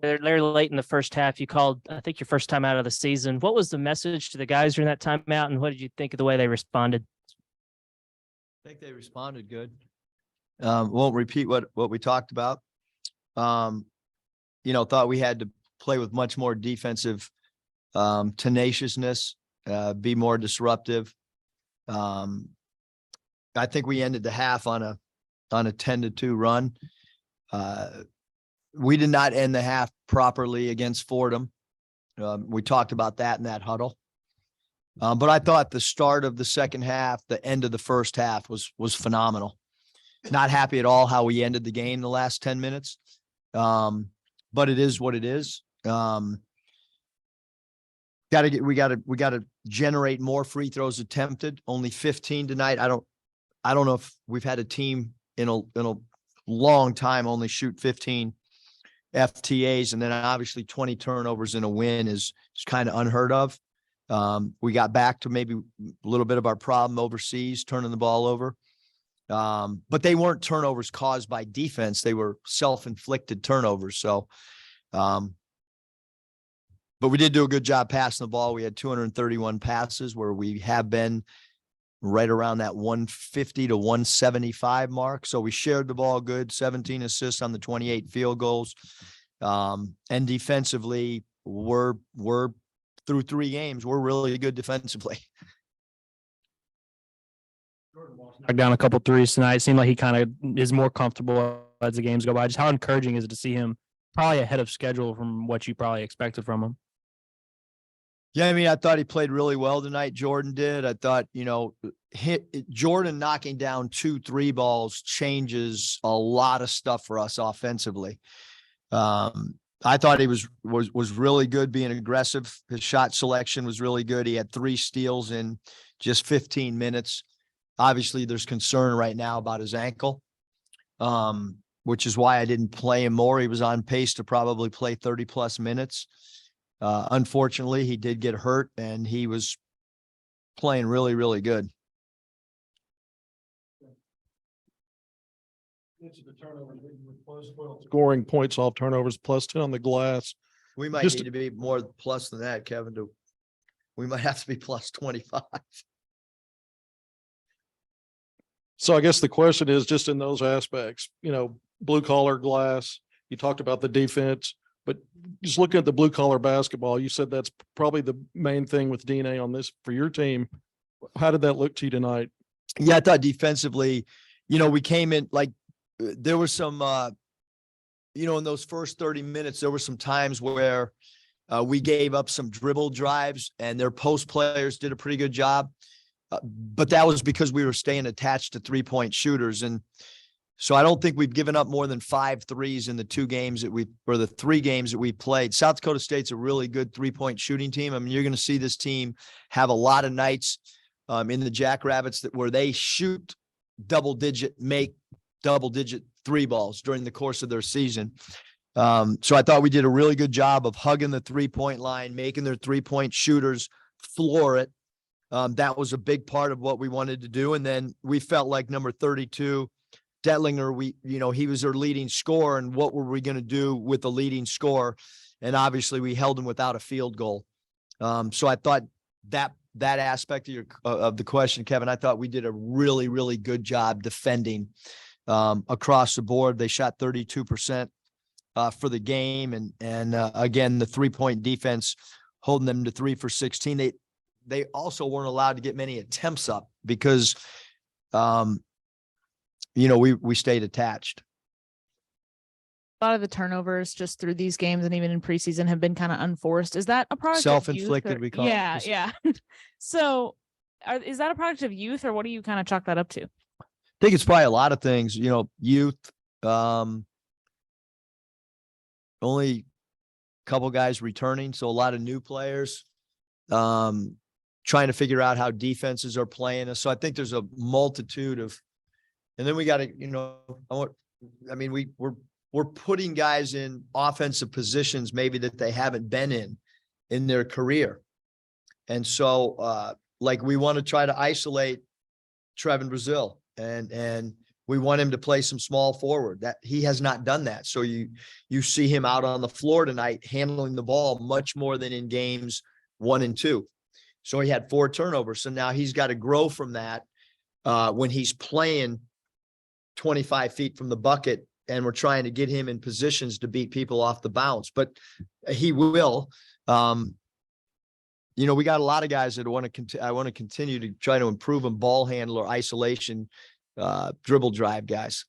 They're late in the first half. You called, I think, your first time out of the season. What was the message to the guys during that timeout, and what did you think of the way they responded? I think they responded good. Won't repeat what we talked about. Thought we had to play with much more defensive tenaciousness, be more disruptive. I think we ended the half on a 10-2 run. We did not end the half properly against Fordham. We talked about that in that huddle. But I thought the start of the second half, the end of the first half was phenomenal. Not happy at all how we ended the game the last 10 minutes. But it is what it is. We got to generate more free throws attempted. Only 15 tonight. I don't know if we've had a team in a long time only shoot 15 FTAs, and then obviously 20 turnovers in a win is kind of unheard of. We got back to maybe a little bit of our problem overseas, turning the ball over. But they weren't turnovers caused by defense. They were self-inflicted turnovers. So, but we did do a good job passing the ball. We had 231 passes, where we have been right around that 150 to 175 mark. So we shared the ball good, 17 assists on the 28 field goals. And defensively, we're through 3 games, we're really good defensively. Knocked down a couple threes tonight. It seemed like he kind of is more comfortable as the games go by. Just how encouraging is it to see him probably ahead of schedule from what you probably expected from him? Yeah, I mean, I thought he played really well tonight. Jordan did. I thought, Jordan knocking down 2 3 balls changes a lot of stuff for us offensively. I thought he was really good being aggressive. His shot selection was really good. He had 3 steals in just 15 minutes. Obviously, there's concern right now about his ankle, which is why I didn't play him more. He was on pace to probably play 30 plus minutes. Unfortunately, he did get hurt, and he was playing really, really good. Scoring points off turnovers, plus 10 on the glass. We might need to be more plus than that, Kevin. We might have to be plus 25. So I guess the question is just in those aspects, blue collar glass, you talked about the defense, but just looking at the blue collar basketball, you said that's probably the main thing with DNA on this for your team. How did that look to you tonight? Yeah, I thought defensively, we came in like there was some, in those first 30 minutes, there were some times where we gave up some dribble drives, and their post players did a pretty good job. But that was because we were staying attached to 3-point shooters. And so I don't think we've given up more than 5 threes in the 2 games that the 3 games that we played. South Dakota State's a really good 3-point shooting team. I mean, you're going to see this team have a lot of nights in the Jackrabbits where they shoot make double-digit 3 balls during the course of their season. So I thought we did a really good job of hugging the 3-point line, making their 3-point shooters floor it. That was a big part of what we wanted to do. And then we felt like number 32, Detlinger, he was their leading scorer, and what were we going to do with the leading scorer? And obviously we held him without a field goal. So I thought that aspect of the question, Kevin, I thought we did a really, really good job defending across the board. They shot 32% for the game. And again, the 3-point defense holding them to 3 for 16. They also weren't allowed to get many attempts up because, we stayed attached. A lot of the turnovers just through these games and even in preseason have been kind of unforced. Is that a product self-inflicted? Of youth, We call it. it. Yeah. So is that a product of youth, or what do you kind of chalk that up to? I think it's probably a lot of things, youth, only a couple guys returning. So a lot of new players, trying to figure out how defenses are playing us. So I think there's a multitude of, and then we got to, we're putting guys in offensive positions maybe that they haven't been in their career. And so we want to try to isolate Trevin Brazil and We want him to play some small forward. That he has not done that. So you see him out on the floor tonight handling the ball much more than in games 1 and 2. So he had 4 turnovers. So now he's got to grow from that when he's playing 25 feet from the bucket, and we're trying to get him in positions to beat people off the bounce. But he will. You know, we got a lot of guys that I want to continue to try to improve them, ball handler, isolation, dribble drive guys.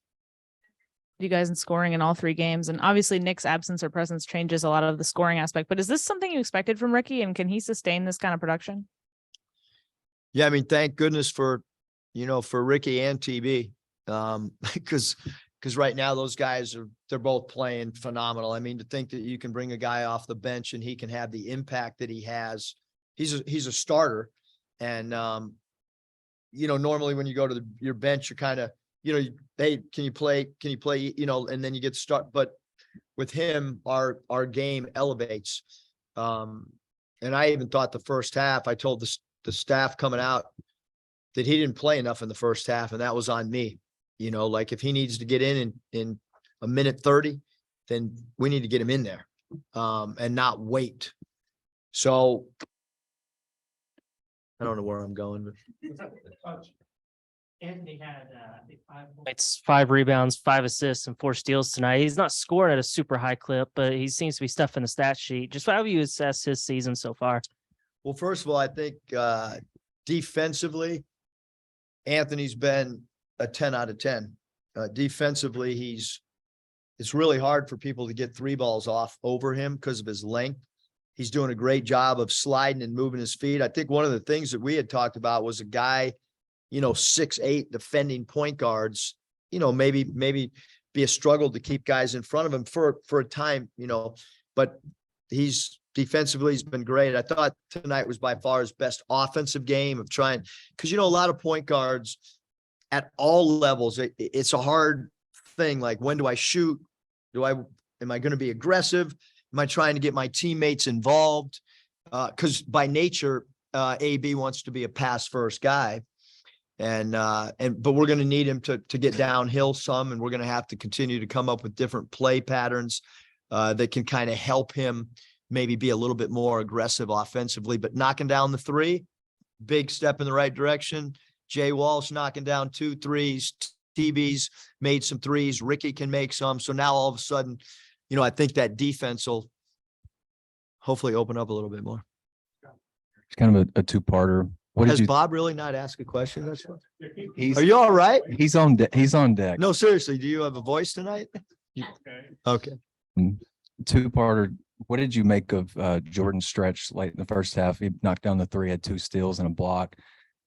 You guys in scoring in all 3 games, and obviously Nick's absence or presence changes a lot of the scoring aspect, but is this something you expected from Ricky, and can he sustain this kind of production? Yeah, I mean, thank goodness for Ricky and TB. Because right now those guys they're both playing phenomenal. I mean, to think that you can bring a guy off the bench and he can have the impact that he has. He's a starter. And normally when you go to your bench, you're kind of, hey, can you play, and then you get start. But with him, our game elevates. And I even thought the first half, I told the staff coming out that he didn't play enough in the first half, and that was on me. Like if he needs to get in a minute 30, then we need to get him in there and not wait. So I don't know where I'm going. Anthony had, I think 5 points, 5 rebounds, 5 assists, and 4 steals tonight. He's not scoring at a super high clip, but he seems to be stuffing the stat sheet. Just how do you assess his season so far? Well, first of all, I think defensively, Anthony's been a 10 out of 10. Defensively, it's really hard for people to get 3 balls off over him because of his length. He's doing a great job of sliding and moving his feet. I think one of the things that we had talked about was a guy, 6'8" defending point guards, maybe be a struggle to keep guys in front of him for a time, but defensively, he's been great. I thought tonight was by far his best offensive game of trying, because, a lot of point guards at all levels, it's a hard thing. Like, when do I shoot? Am I going to be aggressive? Am I trying to get my teammates involved? Because by nature, AB wants to be a pass first guy. But we're going to need him to get downhill some, and we're going to have to continue to come up with different play patterns that can kind of help him maybe be a little bit more aggressive offensively. But knocking down the 3, big step in the right direction. Jay Walsh knocking down 2 threes. TB's made some 3s. Ricky can make some. So now all of a sudden, I think that defense will hopefully open up a little bit more. It's kind of a 2-parter. What Has did you? Bob really not asked a question? That's what. He's, Are you all right? he's on deck. He's on deck. No, seriously. Do you have a voice tonight? Okay. 2-parter. What did you make of Jordan's stretch late in the first half? He knocked down the 3, had 2 steals and a block.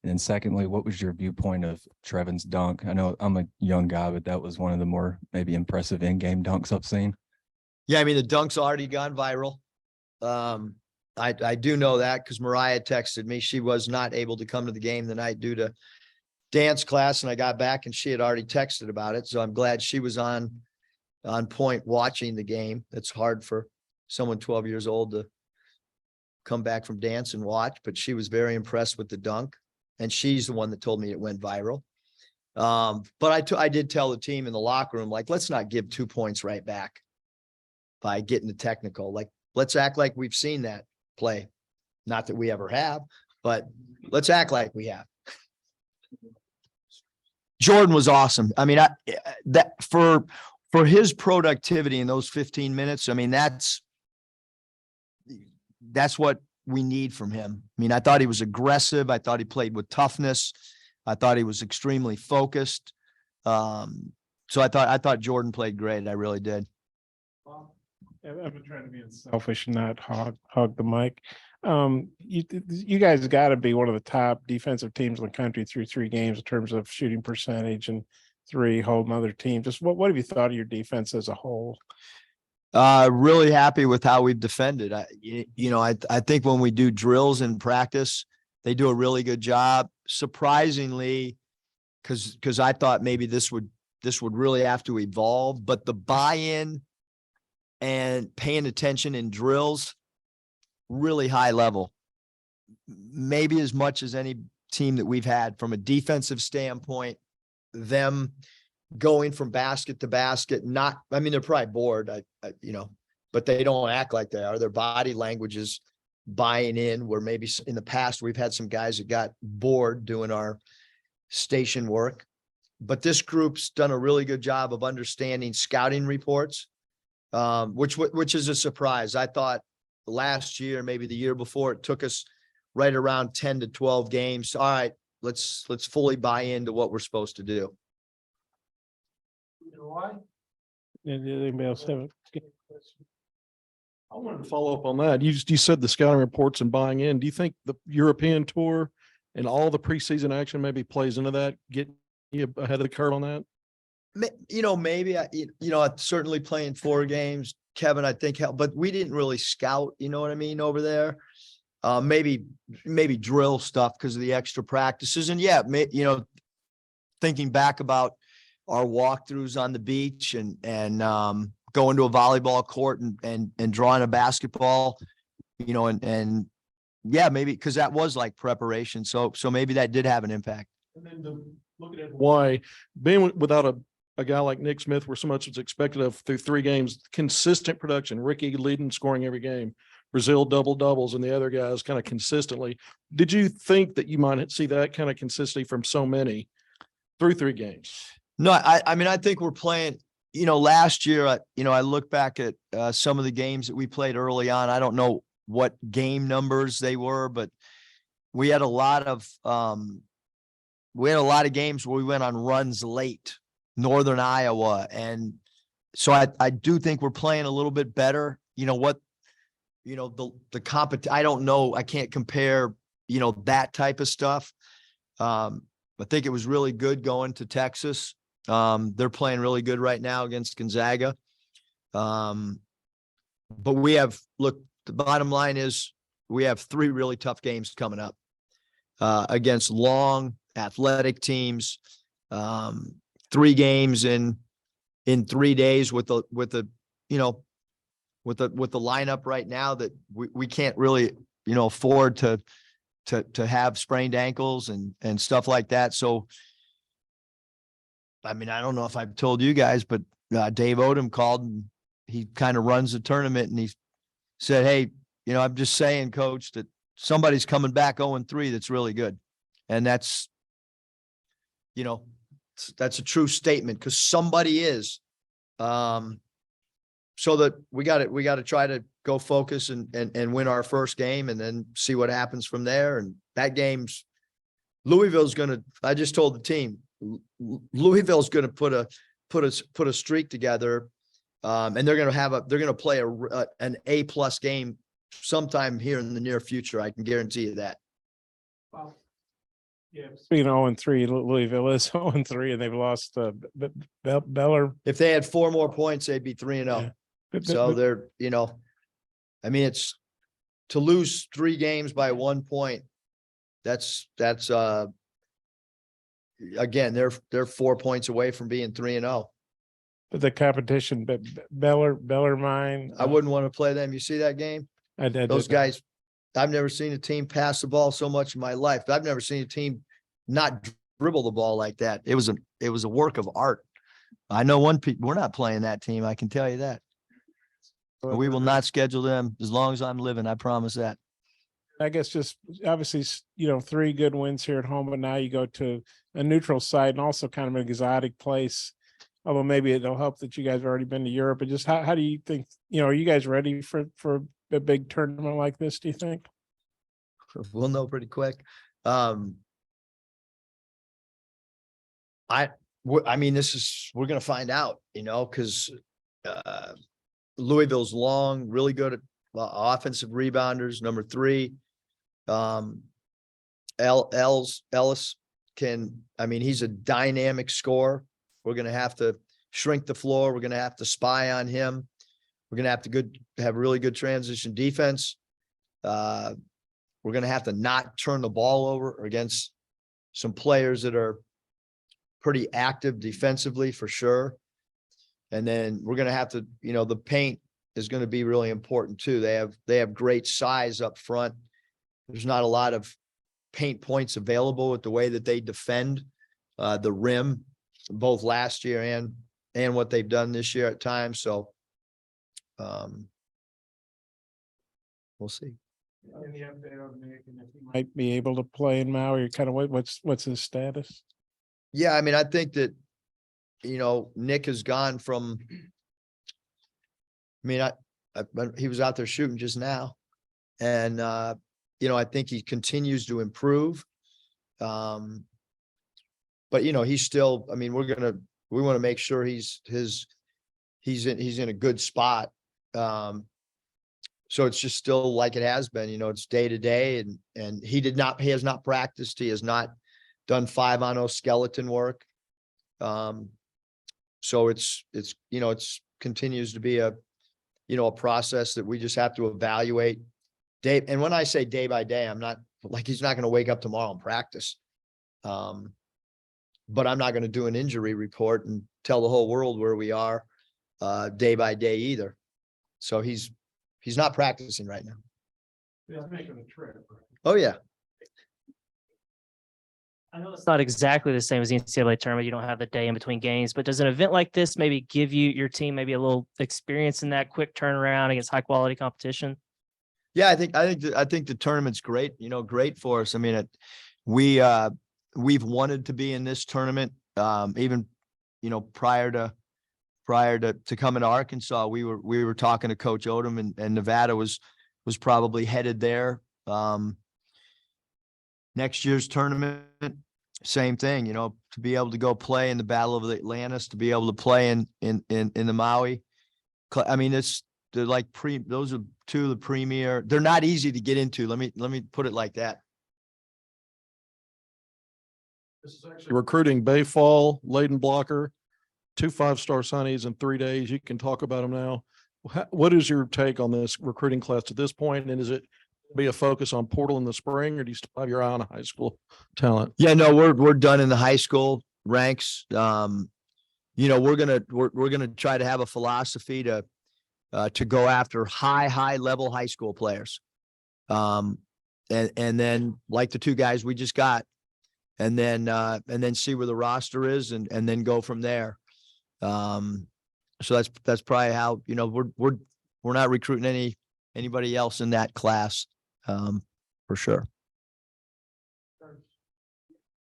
And then secondly, what was your viewpoint of Trevin's dunk? I know I'm a young guy, but that was one of the more maybe impressive in-game dunks I've seen. Yeah, I mean, the dunk's already gone viral. I do know that because Mariah texted me. She was not able to come to the game tonight due to dance class, and I got back and she had already texted about it. So I'm glad she was on point watching the game. It's hard for someone 12 years old to come back from dance and watch, but she was very impressed with the dunk, and she's the one that told me it went viral. But I did tell the team in the locker room, like, let's not give 2 points right back by getting the technical. Like, let's act like we've seen that play. Not that we ever have, but let's act like we have. Jordan was awesome. I mean, that for his productivity in those 15 minutes, I mean, that's what we need from him. I mean, I thought he was aggressive. I thought he played with toughness. I thought he was extremely focused. So I thought Jordan played great. I really did. I've been trying to be selfish and not hog the mic. You guys got to be one of the top defensive teams in the country through 3 games in terms of shooting percentage, and 3 holding other teams. Just what have you thought of your defense as a whole? Really happy with how we've defended. I think when we do drills in practice, they do a really good job. Surprisingly, because I thought maybe this would really have to evolve, but the buy-in and paying attention in drills, really high level, maybe as much as any team that we've had from a defensive standpoint, them going from basket to basket, not, I mean, they're probably bored, but they don't act like they are. Their body language is buying in, where maybe in the past, we've had some guys that got bored doing our station work. But this group's done a really good job of understanding scouting reports, which is a surprise. I thought last year, maybe the year before, it took us right around 10 to 12 games. All right, let's fully buy into what we're supposed to do. Anybody else have a I wanted to follow up on that. You said the scouting reports and buying in. Do you think the European tour and all the preseason action maybe plays into that, get you ahead of the curve on that? Maybe certainly playing 4 games, Kevin, I think helped, but we didn't really scout, you know what I mean, over there. Maybe drill stuff because of the extra practices. And yeah, thinking back about our walkthroughs on the beach and going to a volleyball court and drawing a basketball, and yeah, maybe because that was like preparation. So maybe that did have an impact. And then looking at why being without a guy like Nick Smith, where so much was expected of through 3 games, consistent production, Ricky leading, scoring every game, Brazil doubles and the other guys kind of consistently. Did you think that you might see that kind of consistency from so many through 3 games? No, I mean, I think we're playing, last year, I look back at some of the games that we played early on. I don't know what game numbers they were, but we had a lot of games where we went on runs late, Northern Iowa. And so I do think we're playing a little bit better. The I don't know. I can't compare, that type of stuff. I think it was really good going to Texas. They're playing really good right now against Gonzaga. But the bottom line is we have 3 really tough games coming up, against long athletic teams, 3 games in 3 days with the lineup right now that we can't really, afford to have sprained ankles and stuff like that. So, I mean, I don't know if I've told you guys, but Dave Odom called and he kind of runs the tournament and he said, "Hey, I'm just saying, coach, that somebody's coming back 0-3 that's really good." And that's a true statement because somebody is. So that we got to try to go focus and win our first game and then see what happens from there. And that game's Louisville's I just told the team, Louisville's going to put a streak together, and they're going to play an A+ game sometime here in the near future. I can guarantee you that. Wow. Yeah, speaking of 0-3, Louisville is 0-3, and they've lost Beller. If they had 4 more points, they'd be 3-0. Yeah. So they're, I mean, it's to lose 3 games by 1 point. That's again, they're 4 points away from being 3-0. But the competition, but Bellarmine. I wouldn't want to play them. You see that game? I did. Those guys, I've never seen a team pass the ball so much in my life. I've never seen a team not dribble the ball like that. It was a work of art. I know we're not playing that team. I can tell you that. But we will not schedule them as long as I'm living. I promise that. I guess just obviously, 3 good wins here at home, but now you go to a neutral site and also kind of an exotic place. Although maybe it'll help that you guys have already been to Europe. But just how do you think, are you guys ready for a big tournament like this, do you think? We'll know pretty quick. I mean, we're going to find out, because Louisville's long, really good at offensive rebounders. Number 3, Ellis he's a dynamic scorer. We're going to have to shrink the floor. We're going to have to spy on him. We're going to have to have really good transition defense. We're going to have to not turn the ball over against some players that are pretty active defensively for sure. And then we're going to have to, the paint is going to be really important too. They have great size up front. There's not a lot of paint points available with the way that they defend the rim. both last year and what they've done this year at times. So we'll see. Any update on Nick and if he might be able to play in Maui, or kind of what's his status? Yeah, I mean, I think that, Nick has gone from, I mean, he was out there shooting just now. And, I think he continues to improve. But, he's still, I mean, we want to make sure he's in a good spot. So it's just still like it has been, it's day to day, and he has not practiced. He has not done 5-on-0 skeleton work. So it's continues to be a process that we just have to evaluate day. And when I say day by day, I'm not like, he's not going to wake up tomorrow and practice. But I'm not going to do an injury report and tell the whole world where we are day by day either. So he's not practicing right now. Yeah, making a trip. Oh, yeah. I know it's not exactly the same as the NCAA tournament. You don't have the day in between games, but does an event like this maybe give your team maybe a little experience in that quick turnaround against high quality competition? Yeah, I think the tournament's great, great for us. I mean, we've wanted to be in this tournament, even, prior to coming to Arkansas. We were talking to Coach Odom, and Nevada was probably headed there. Next year's tournament, same thing, to be able to go play in the Battle of the Atlantis, to be able to play in the Maui. I mean, they're like those are two of the premier. They're not easy to get into. Let me put it like that. This is actually recruiting Bayfall, Layden Blocker, 2 5-star signees in 3 days. You can talk about them now. What is your take on this recruiting class at this point? And is it be a focus on portal in the spring, or do you still have your eye on high school talent? Yeah, no, we're done in the high school ranks. We're gonna try to have a philosophy to go after high level high school players. And then like the 2 guys we just got, and then see where the roster is and then go from there. So that's probably how, we're not recruiting anybody else in that class, for sure.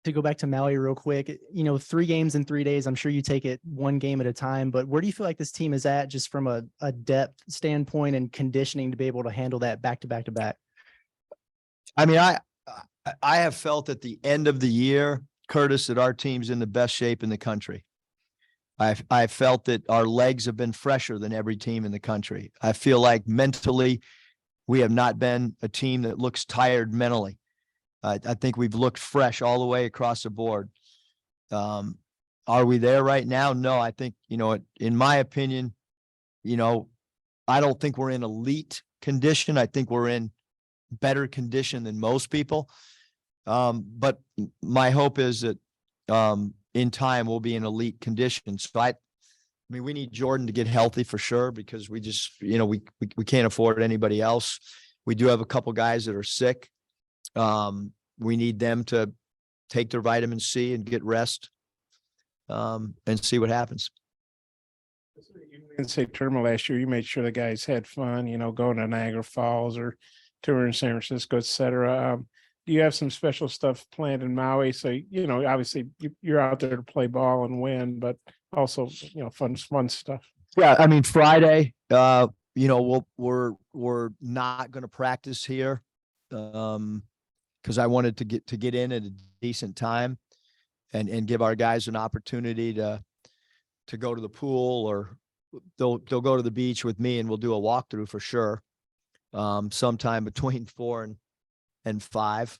To go back to Maui real quick, 3 games in 3 days, I'm sure you take it one game at a time, but where do you feel like this team is at just from a depth standpoint and conditioning to be able to handle that back to back to back? I mean, I have felt at the end of the year, Curtis, that our team's in the best shape in the country. I felt that our legs have been fresher than every team in the country. I feel like mentally, we have not been a team that looks tired mentally. I think we've looked fresh all the way across the board. Are we there right now? No, I think, in my opinion, I don't think we're in elite condition. I think we're in better condition than most people. But my hope is that in time we'll be in elite condition. So I mean, we need Jordan to get healthy for sure, because we just, we can't afford anybody else. We do have a couple guys that are sick. We need them to take their vitamin C and get rest, and see what happens. In say tournament last year, you made sure the guys had fun, going to Niagara Falls or touring San Francisco, et cetera. Do you have some special stuff planned in Maui? So, obviously you're out there to play ball and win, but also, fun stuff. Yeah. I mean, Friday, we're not going to practice here. Cause I wanted to get in at a decent time and give our guys an opportunity to go to the pool, or they'll go to the beach with me and we'll do a walkthrough for sure. Sometime between 4 and 5.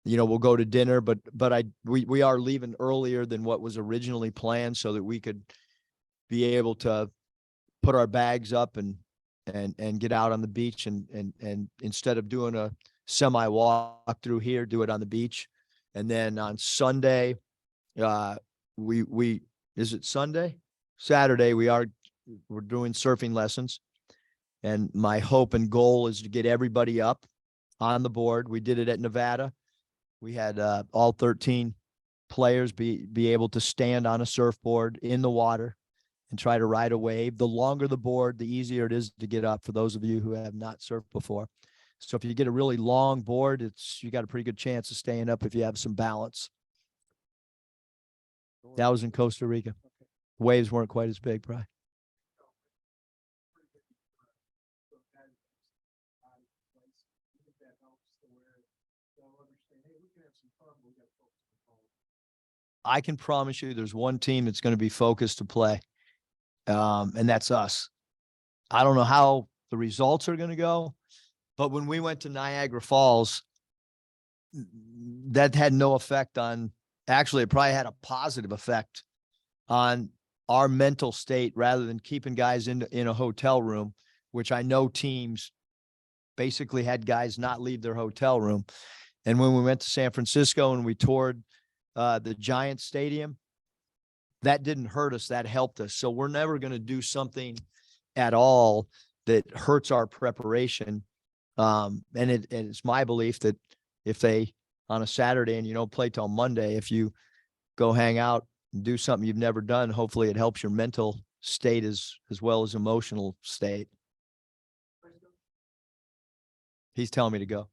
We'll go to dinner, but we are leaving earlier than what was originally planned so that we could be able to put our bags up and get out on the beach and instead of doing a semi walk through here, do it on the beach. And then on Sunday, is it Sunday? Saturday, we're doing surfing lessons. And my hope and goal is to get everybody up on the board. We did it at Nevada. We had all 13 players be able to stand on a surfboard in the water and try to ride a wave. The longer the board, the easier it is to get up for those of you who have not surfed before. So if you get a really long board, you got a pretty good chance of staying up if you have some balance. That was in Costa Rica. Waves weren't quite as big, probably. I can promise you there's one team that's going to be focused to play. And that's us. I don't know how the results are going to go, but when we went to Niagara Falls, that had no effect on, actually, it probably had a positive effect on our mental state rather than keeping guys in a hotel room, which I know teams basically had guys not leave their hotel room. And when we went to San Francisco and we toured the Giants Stadium, that didn't hurt us. That helped us. So we're never going to do something at all that hurts our preparation. And it's my belief that if they, on a Saturday and you don't play till Monday, if you go hang out and do something you've never done, hopefully it helps your mental state as well as emotional state. He's telling me to go.